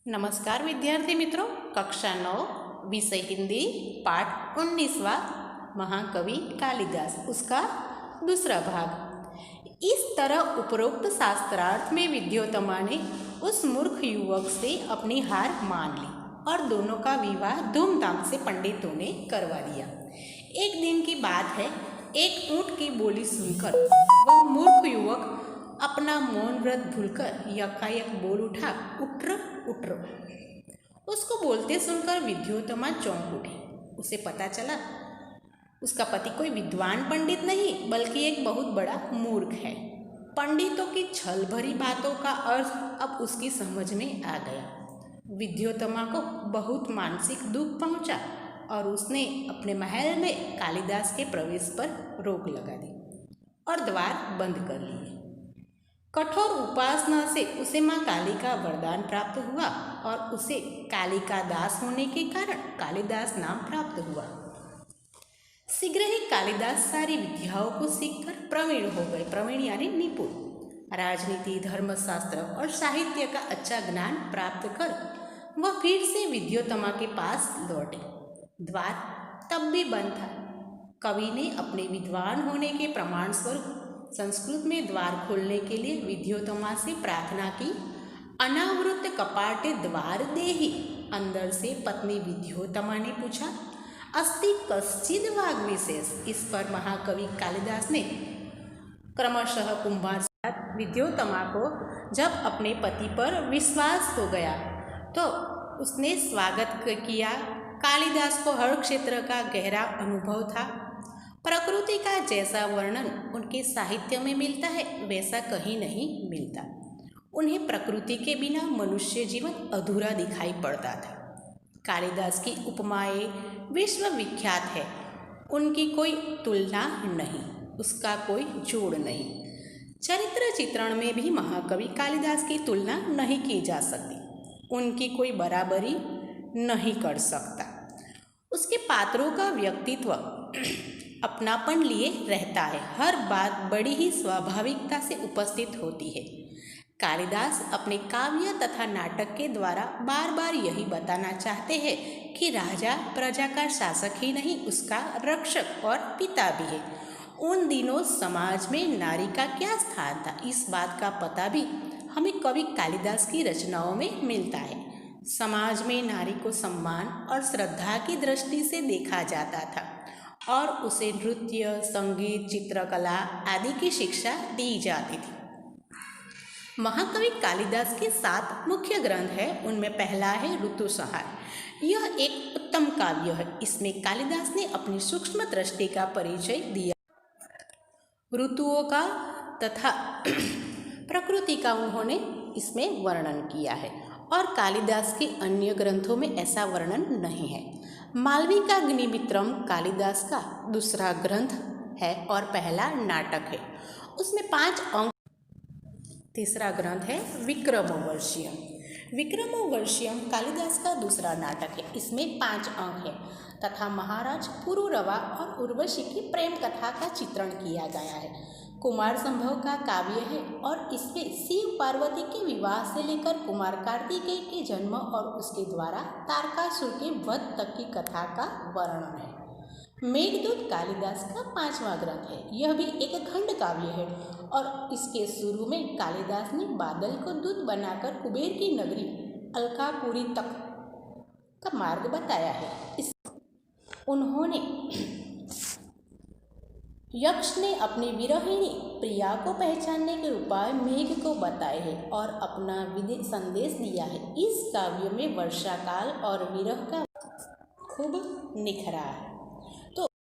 नमस्कार विद्यार्थी मित्रों, कक्षा 9 विषय हिंदी पाठ 19वां महाकवि कालिदास, उसका दूसरा भाग। इस तरह उपरोक्त शास्त्रार्थ में विद्योत्तमा ने उस मूर्ख युवक से अपनी हार मान ली और दोनों का विवाह धूमधाम से पंडितों ने करवा दिया। एक दिन की बात है, एक ऊँट की बोली सुनकर वह मूर्ख युवक अपना मौन व्रत भूलकर यकायक बोल उठा, उट्र उट्र। उसको बोलते सुनकर विद्योत्तमा चौंक उठी। उसे पता चला उसका पति कोई विद्वान पंडित नहीं बल्कि एक बहुत बड़ा मूर्ख है। पंडितों की छल भरी बातों का अर्थ अब उसकी समझ में आ गया। विद्योत्तमा को बहुत मानसिक दुख पहुंचा और उसने अपने महल में कालिदास के प्रवेश पर रोक लगा दी और द्वार बंद कर लिए। कठोर उपासना से उसे माँ काली का वरदान प्राप्त हुआ और उसे कालिका दास होने के कारण कालिदास नाम प्राप्त हुआ। शीघ्र ही कालिदास सारी विद्याओं को सीखकर प्रवीण हो गए। प्रवीण यानी निपुण। राजनीति, धर्मशास्त्र और साहित्य का अच्छा ज्ञान प्राप्त कर वह फिर से विद्योत्तमा के पास लौटे। द्वार तब भी बंद था। कवि ने अपने विद्वान होने के प्रमाण स्वरूप संस्कृत में द्वार खोलने के लिए विद्योत्तमा से प्रार्थना की। अनावृत कपाटे द्वार देहि। अंदर से पत्नी विद्योत्तमा ने पूछा, अस्ति कश्चिद वाग विशेष। इस पर महाकवि कालिदास ने क्रमशः कुंभार विद्योत्तमा को जब अपने पति पर विश्वास हो गया तो उसने स्वागत किया। कालिदास को हर क्षेत्र का गहरा अनुभव था। प्रकृति का जैसा वर्णन उनके साहित्य में मिलता है वैसा कहीं नहीं मिलता। उन्हें प्रकृति के बिना मनुष्य जीवन अधूरा दिखाई पड़ता था। कालिदास की उपमाएं विश्वविख्यात है। उनकी कोई तुलना नहीं, उसका कोई जोड़ नहीं। चरित्र चित्रण में भी महाकवि कालिदास की तुलना नहीं की जा सकती। उनकी कोई बराबरी नहीं कर सकता। उसके पात्रों का व्यक्तित्व अपनापन लिए रहता है। हर बात बड़ी ही स्वाभाविकता से उपस्थित होती है। कालिदास अपने काव्य तथा नाटक के द्वारा बार बार यही बताना चाहते हैं कि राजा प्रजा का शासक ही नहीं, उसका रक्षक और पिता भी है। उन दिनों समाज में नारी का क्या स्थान था, इस बात का पता भी हमें कवि कालिदास की रचनाओं में मिलता है। समाज में नारी को सम्मान और श्रद्धा की दृष्टि से देखा जाता था और उसे नृत्य, संगीत, चित्रकला आदि की शिक्षा दी जाती थी। महाकवि कालिदास के 7 मुख्य ग्रंथ हैं। उनमें पहला है ऋतुसंहार। यह एक उत्तम काव्य है। इसमें कालिदास ने अपनी सूक्ष्म दृष्टि का परिचय दिया। ऋतुओं का तथा प्रकृति का उन्होंने इसमें वर्णन किया है और कालिदास के अन्य ग्रंथों में ऐसा वर्णन नहीं है। मालविकाग्निमित्रम कालिदास का दूसरा ग्रंथ है और पहला नाटक है। उसमें 5 अंक। तीसरा ग्रंथ है विक्रमोर्वशीयम। विक्रमोर्वशीयम कालिदास का दूसरा नाटक है। इसमें 5 अंक है तथा महाराज पुरुरवा और उर्वशी की प्रेम कथा का चित्रण किया गया है। कुमार संभव का काव्य है और इसमें शिव पार्वती के विवाह से लेकर कुमार कार्तिकेय के जन्म और उसके द्वारा तारकासुर के वध तक की कथा का वर्णन है। मेघदूत कालिदास का 5वां ग्रंथ है। यह भी एक खंड काव्य है और इसके शुरू में कालिदास ने बादल को दूत बनाकर कुबेर की नगरी अलकापुरी तक का मार्ग बताया है। उन्होंने यक्ष ने अपनी विरहिणी प्रिया को पहचानने के उपाय मेघ को बताए हैं और अपना संदेश दिया है। इस काव्य में वर्षा काल और विरह का खूब निखरा है।